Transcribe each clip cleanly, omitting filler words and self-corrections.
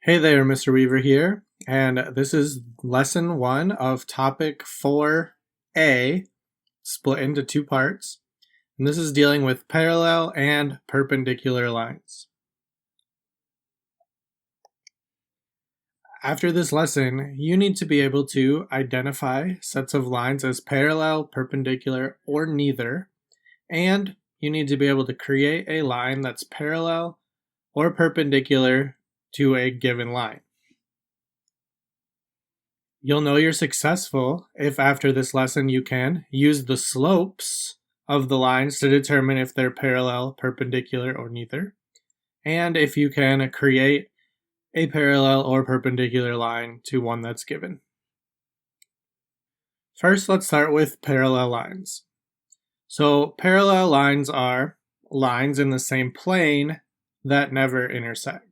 Hey there, Mr. Weaver here, and this is lesson 1 of topic 4A, split into 2 parts, and this is dealing with parallel and perpendicular lines. After this lesson, you need to be able to identify sets of lines as parallel, perpendicular, or neither, and you need to be able to create a line that's parallel or perpendicular to a given line. You'll know you're successful if after this lesson you can use the slopes of the lines to determine if they're parallel, perpendicular, or neither, and if you can create a parallel or perpendicular line to one that's given. First, let's start with parallel lines. So parallel lines are lines in the same plane that never intersect.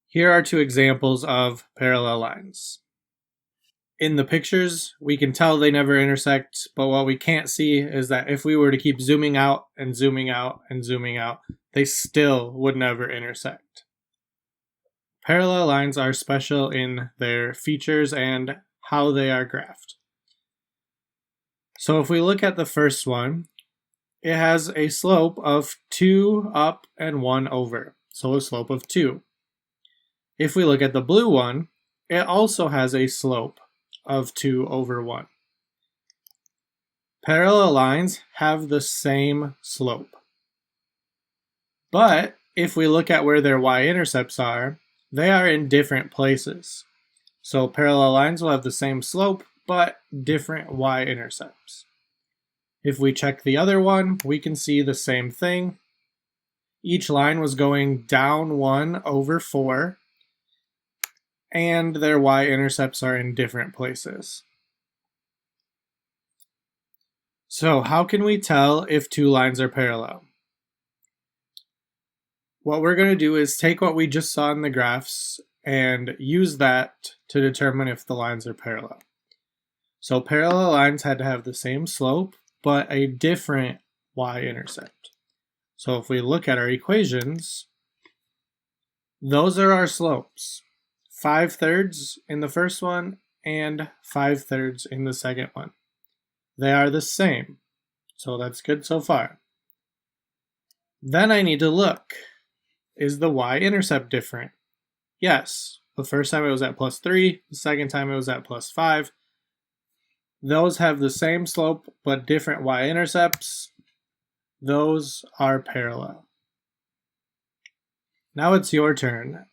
Here are 2 examples of parallel lines. In the pictures, we can tell they never intersect, but what we can't see is that if we were to keep zooming out and zooming out and zooming out, they still would never intersect. Parallel lines are special in their features and how they are graphed. So if we look at the first one, it has a slope of 2 up and 1 over, so a slope of 2. If we look at the blue one, it also has a slope of 2 over 1. Parallel lines have the same slope. But if we look at where their y-intercepts are, they are in different places. So parallel lines will have the same slope, but different y-intercepts. If we check the other one, we can see the same thing. Each line was going down 1 over 4. And their y-intercepts are in different places. So how can we tell if 2 lines are parallel? What we're going to do is take what we just saw in the graphs and use that to determine if the lines are parallel. So parallel lines had to have the same slope, but a different y-intercept. So if we look at our equations, those are our slopes. 5/3 in the first one and 5/3 in the second one. They are the same, so that's good so far. Then I need to look, is the y-intercept different? Yes, the first time it was at +3, the second time it was at +5. Those have the same slope but different y-intercepts. Those are parallel. Now it's your turn.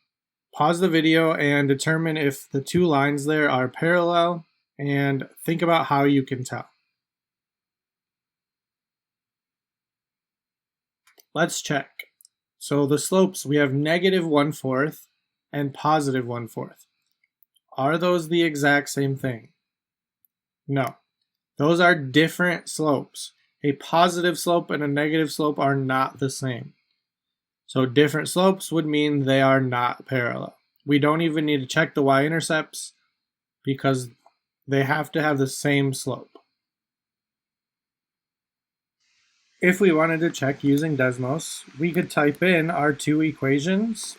Pause the video and determine if the 2 lines there are parallel and think about how you can tell. Let's check. So the slopes, we have -1/4 and +1/4. Are those the exact same thing? No. Those are different slopes. A positive slope and a negative slope are not the same. So different slopes would mean they are not parallel. We don't even need to check the y-intercepts because they have to have the same slope. If we wanted to check using Desmos, we could type in our 2 equations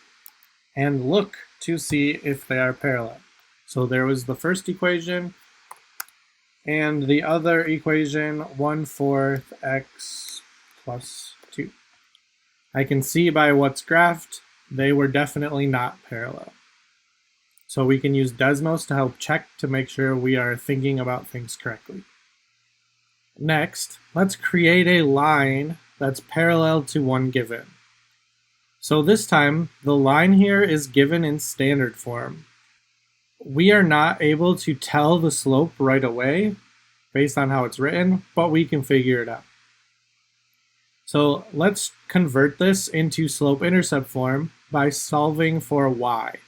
and look to see if they are parallel. So there was the first equation and the other equation, 1/4 x plus 2. I can see by what's graphed, they were definitely not parallel. So we can use Desmos to help check to make sure we are thinking about things correctly. Next, let's create a line that's parallel to one given. So this time, the line here is given in standard form. We are not able to tell the slope right away based on how it's written, but we can figure it out. So let's convert this into slope-intercept form by solving for y.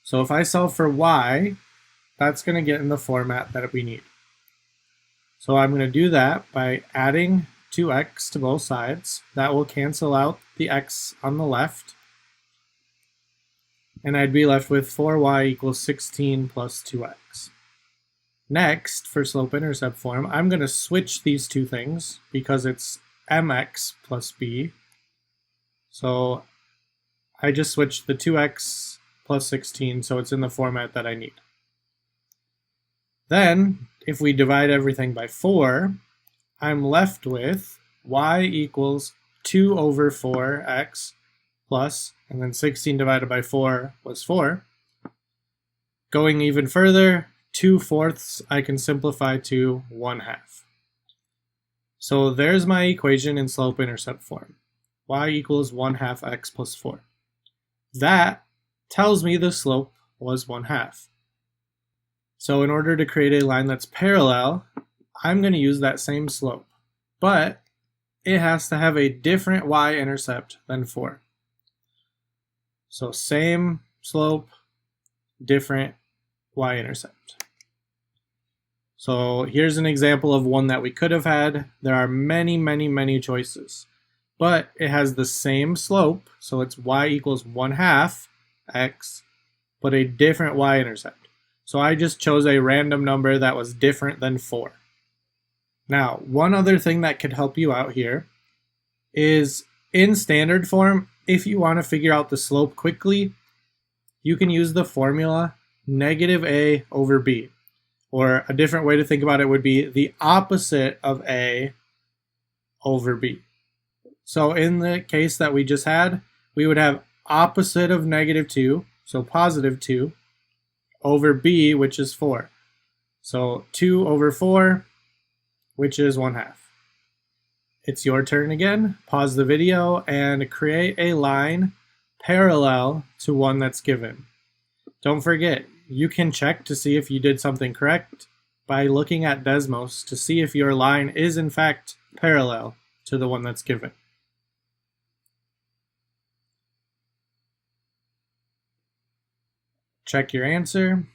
So if I solve for y, that's going to get in the format that we need. So I'm going to do that by adding 2x to both sides. That will cancel out the x on the left. And I'd be left with 4y equals 16 plus 2x. Next, for slope-intercept form, I'm going to switch these 2 things because it's mx plus b. So I just switched the 2x plus 16, so it's in the format that I need. Then, if we divide everything by 4, I'm left with y equals 2 over 4x plus, and then 16 divided by 4 was 4. Going even further, 2/4 I can simplify to 1/2. So there's my equation in slope-intercept form. Y equals 1/2 x plus 4. That tells me the slope was 1/2. So in order to create a line that's parallel, I'm going to use that same slope, but it has to have a different y-intercept than 4. So same slope, different y-intercept. So here's an example of one that we could have had. There are many choices, but it has the same slope, so it's y equals 1/2 x, but a different y-intercept. So I just chose a random number that was different than 4. Now, one other thing that could help you out here is in standard form, if you want to figure out the slope quickly, you can use the formula -a over b. Or a different way to think about it would be the opposite of a over b. So in the case that we just had, we would have opposite of -2, so +2, over b, which is 4. So 2 over 4, which is 1/2. It's your turn again. Pause the video and create a line parallel to one that's given. Don't forget, you can check to see if you did something correct by looking at Desmos to see if your line is in fact parallel to the one that's given. Check your answer.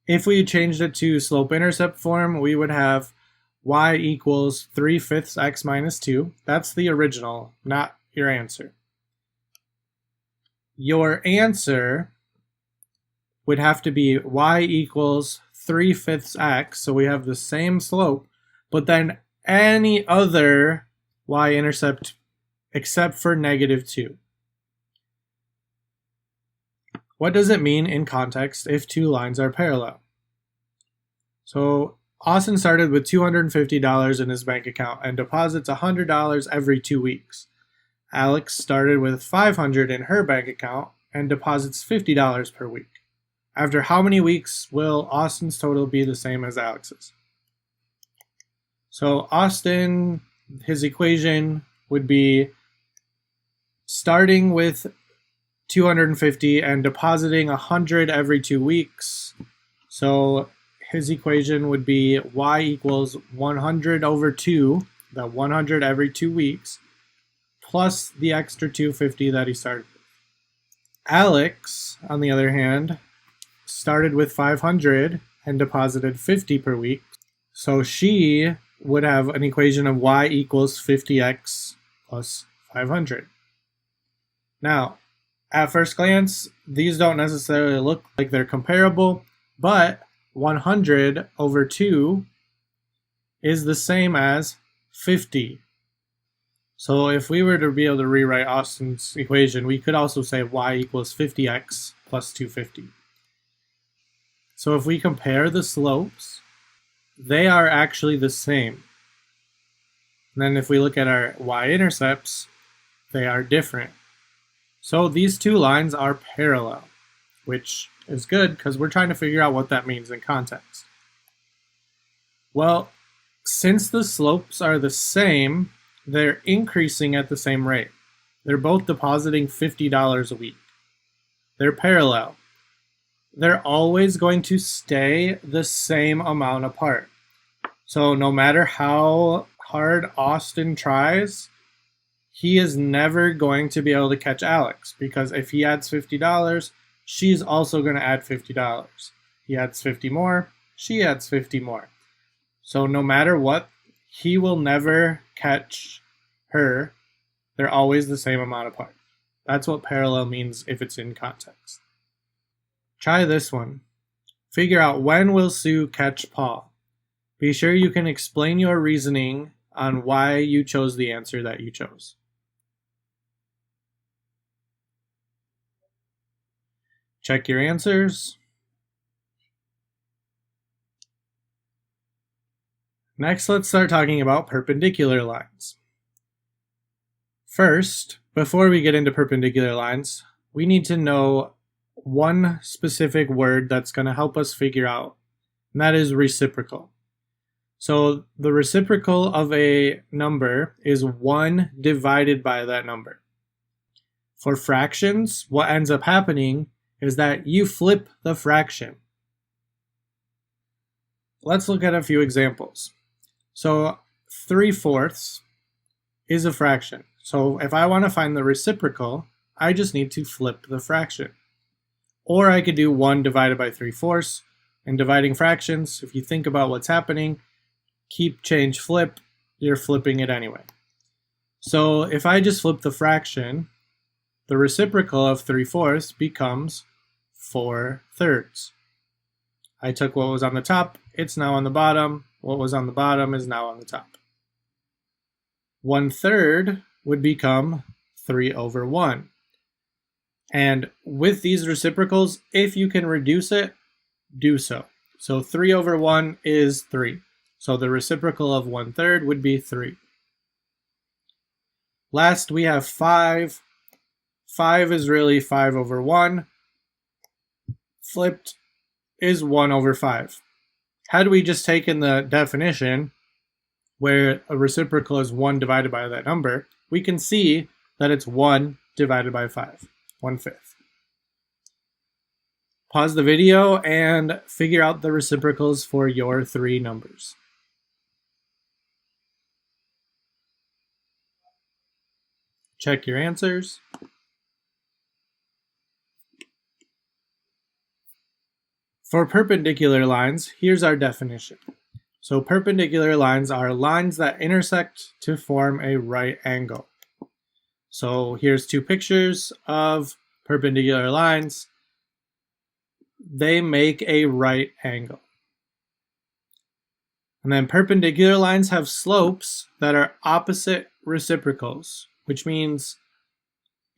If we changed it to slope-intercept form, we would have y equals 3/5 x minus 2. That's the original, not your answer. Your answer would have to be y equals 3/5 x, so we have the same slope, but then any other y-intercept except for -2. What does it mean in context if two lines are parallel? So Austin started with $250 in his bank account and deposits $100 every 2 weeks. Alex started with $500 in her bank account and deposits $50 per week. After how many weeks will Austin's total be the same as Alex's? So Austin, his equation would be starting with 250 and depositing 100 every 2 weeks. So his equation would be y equals 100 over 2, the 100 every 2 weeks, plus the extra 250 that he started with. Alex, on the other hand, started with 500 and deposited 50 per week. So she would have an equation of y equals 50x plus 500. Now, at first glance, these don't necessarily look like they're comparable, but 100 over 2 is the same as 50. So if we were to be able to rewrite Austin's equation, we could also say y equals 50x plus 250. So if we compare the slopes, they are actually the same. And then if we look at our y-intercepts, they are different. So these two lines are parallel, which is good because we're trying to figure out what that means in context. Well, since the slopes are the same, they're increasing at the same rate. They're both depositing $50 a week. They're parallel. They're always going to stay the same amount apart. So no matter how hard Austin tries, he is never going to be able to catch Alex, because if he adds $50, she's also going to add $50. He adds 50 more, she adds 50 more. So no matter what, he will never catch her. They're always the same amount apart. That's what parallel means if it's in context. Try this one. Figure out when will Sue catch Paul. Be sure you can explain your reasoning on why you chose the answer that you chose. Check your answers. Next, let's start talking about perpendicular lines. First, before we get into perpendicular lines, we need to know one specific word that's going to help us figure out, and that is reciprocal. So the reciprocal of a number is 1 divided by that number. For fractions, what ends up happening is that you flip the fraction. Let's look at a few examples. So 3/4 is a fraction. So if I want to find the reciprocal, I just need to flip the fraction. Or I could do 1 divided by 3/4. And dividing fractions, if you think about what's happening, keep, change, flip, you're flipping it anyway. So if I just flip the fraction, the reciprocal of 3/4 becomes 4/3. I took what was on the top, it's now on the bottom. What was on the bottom is now on the top. 1/3 would become 3/1. And with these reciprocals, if you can reduce it, do so. So 3/1 is 3. So the reciprocal of 1/3 would be 3. Last, we have 5. 5 is really 5/1. Flipped is 1/5. Had we just taken the definition where a reciprocal is 1 divided by that number, we can see that it's 1 divided by 5, 1/5. Pause the video and figure out the reciprocals for your 3 numbers. Check your answers. For perpendicular lines, here's our definition. So perpendicular lines are lines that intersect to form a right angle. So here's 2 pictures of perpendicular lines. They make a right angle. And then perpendicular lines have slopes that are opposite reciprocals, which means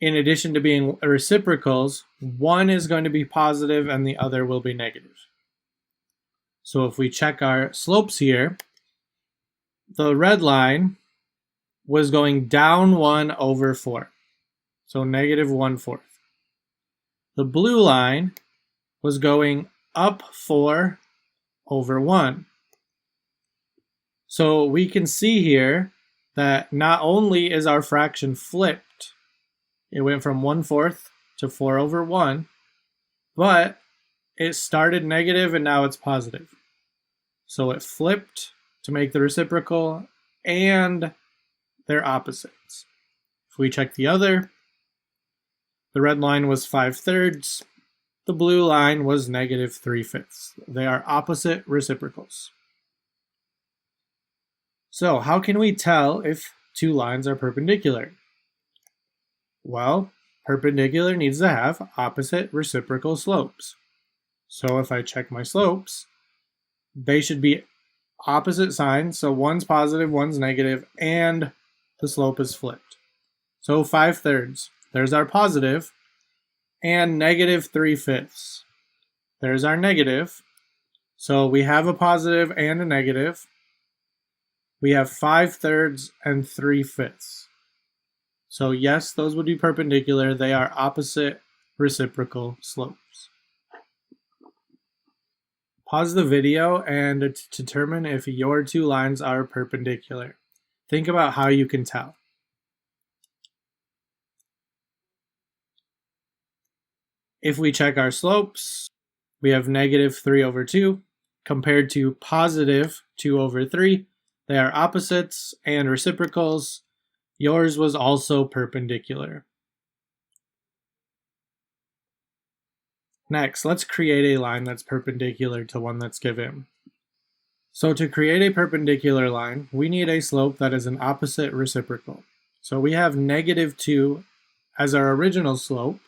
in addition to being reciprocals, one is going to be positive and the other will be negative. So if we check our slopes here, the red line was going down 1/4. So negative 1/4. The blue line was going up 4/1. So we can see here that not only is our fraction flipped, it went from 1/4 to 4/1, but it started negative and now it's positive. So it flipped to make the reciprocal and they're opposites. If we check the other, the red line was 5/3, the blue line was negative 3/5. They are opposite reciprocals. So how can we tell if 2 lines are perpendicular? Well, perpendicular needs to have opposite reciprocal slopes. So if I check my slopes, they should be opposite signs. So one's positive, one's negative, and the slope is flipped. So 5/3, there's our positive, and negative 3/5. There's our negative. So we have a positive and a negative. We have 5/3 and 3/5. So yes, those would be perpendicular. They are opposite reciprocal slopes. Pause the video and determine if your 2 lines are perpendicular. Think about how you can tell. If we check our slopes, we have negative 3/2 compared to positive 2/3. They are opposites and reciprocals. Yours was also perpendicular. Next, let's create a line that's perpendicular to one that's given. So to create a perpendicular line, we need a slope that is an opposite reciprocal. So we have -2 as our original slope.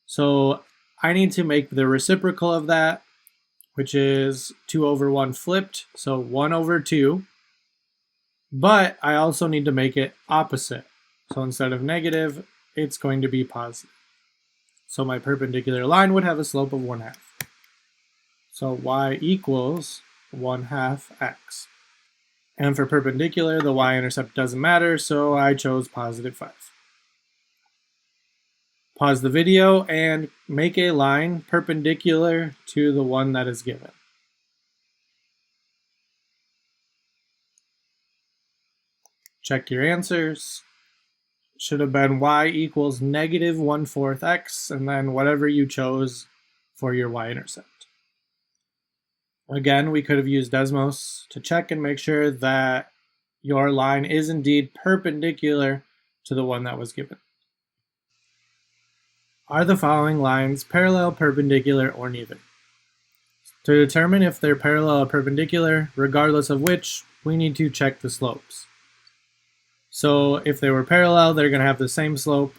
So I need to make the reciprocal of that, which is 2/1 flipped, so 1/2. But I also need to make it opposite. So instead of negative, it's going to be positive. So my perpendicular line would have a slope of 1/2. So y equals 1/2 x. And for perpendicular, the y-intercept doesn't matter, so I chose +5. Pause the video and make a line perpendicular to the one that is given. Check your answers. Should have been y equals -1/4 x, and then whatever you chose for your y-intercept. Again, we could have used Desmos to check and make sure that your line is indeed perpendicular to the one that was given. Are the following lines parallel, perpendicular, or neither? To determine if they're parallel or perpendicular, regardless of which, we need to check the slopes. So if they were parallel, they're going to have the same slope.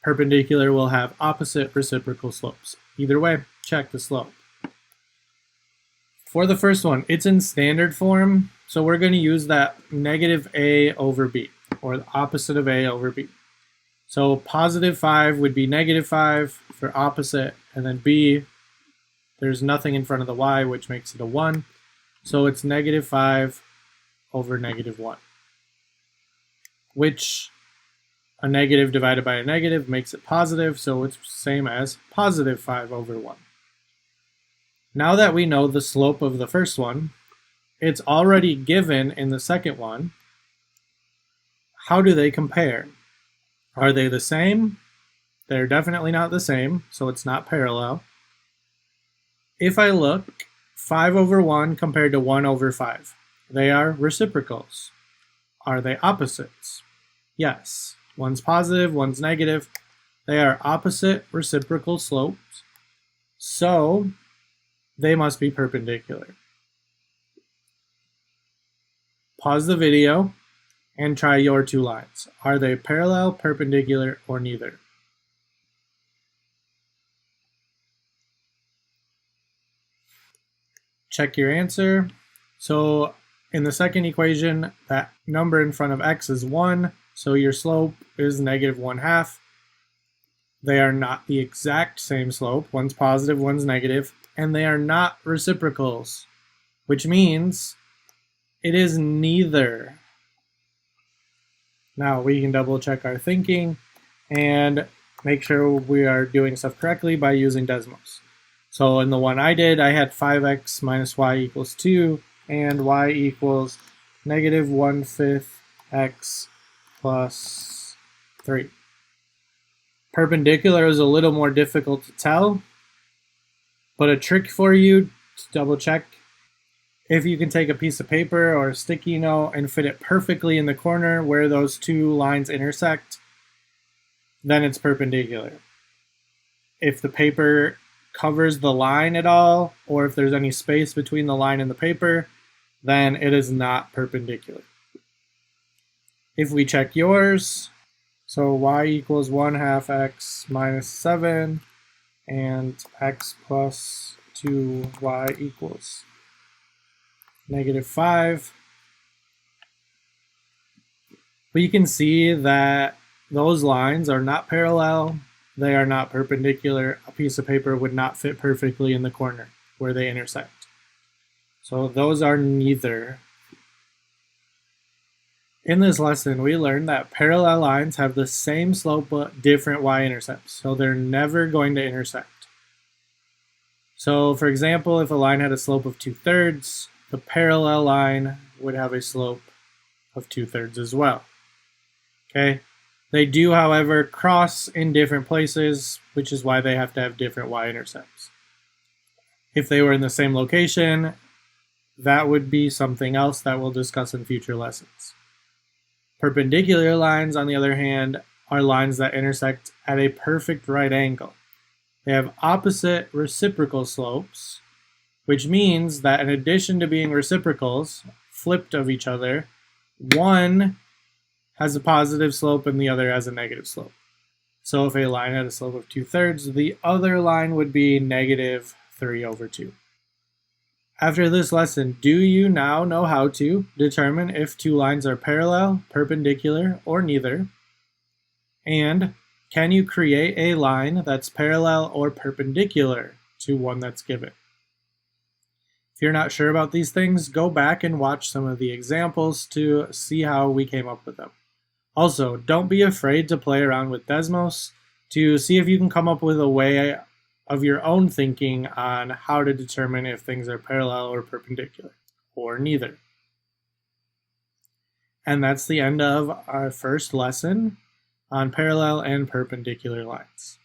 Perpendicular will have opposite reciprocal slopes. Either way, check the slope. For the first one, it's in standard form, so we're going to use that -a over b, or the opposite of a over b. So +5 would be -5 for opposite, and then b, there's nothing in front of the y, which makes it a 1. So it's -5 over -1, which a negative divided by a negative makes it positive, so it's same as +5 over 1. Now that we know the slope of the first one, it's already given in the second one. How do they compare? Are they the same? They're definitely not the same, so it's not parallel. If I look, 5 over 1 compared to 1 over 5, they are reciprocals. Are they opposites? Yes. One's positive, one's negative. They are opposite reciprocal slopes, so they must be perpendicular. Pause the video and try your two lines. Are they parallel, perpendicular, or neither? Check your answer. So in the second equation, that number in front of x is 1, so your slope is -1/2. They are not the exact same slope. One's positive, one's negative, and they are not reciprocals, which means it is neither. Now we can double check our thinking and make sure we are doing stuff correctly by using Desmos. So in the one I did, I had 5x minus y equals 2, and y equals -1/5 x plus 3. Perpendicular is a little more difficult to tell, but a trick for you to double check: if you can take a piece of paper or a sticky note and fit it perfectly in the corner where those two lines intersect, then it's perpendicular. If the paper covers the line at all, or if there's any space between the line and the paper, then it is not perpendicular. If we check yours, so y equals 1/2 x minus 7, and x plus 2y equals -5. But you can see that those lines are not parallel, they are not perpendicular. A piece of paper would not fit perfectly in the corner where they intersect. So those are neither. In this lesson, we learned that parallel lines have the same slope but different y-intercepts, so they're never going to intersect. So for example, if a line had a slope of 2/3, the parallel line would have a slope of 2/3 as well. Okay? They do, however, cross in different places, which is why they have to have different y-intercepts. If they were in the same location, that would be something else that we'll discuss in future lessons. Perpendicular lines, on the other hand, are lines that intersect at a perfect right angle. They have opposite reciprocal slopes, which means that in addition to being reciprocals, flipped of each other, one has a positive slope and the other has a negative slope. So if a line had a slope of 2/3, the other line would be -3/2. After this lesson, do you now know how to determine if two lines are parallel, perpendicular, or neither? And Can you create a line that's parallel or perpendicular to one that's given? If you're not sure about these things, go back and watch some of the examples to see how we came up with them. Also, don't be afraid to play around with Desmos to see if you can come up with a way of your own thinking on how to determine if things are parallel or perpendicular, or neither. And that's the end of our first lesson on parallel and perpendicular lines.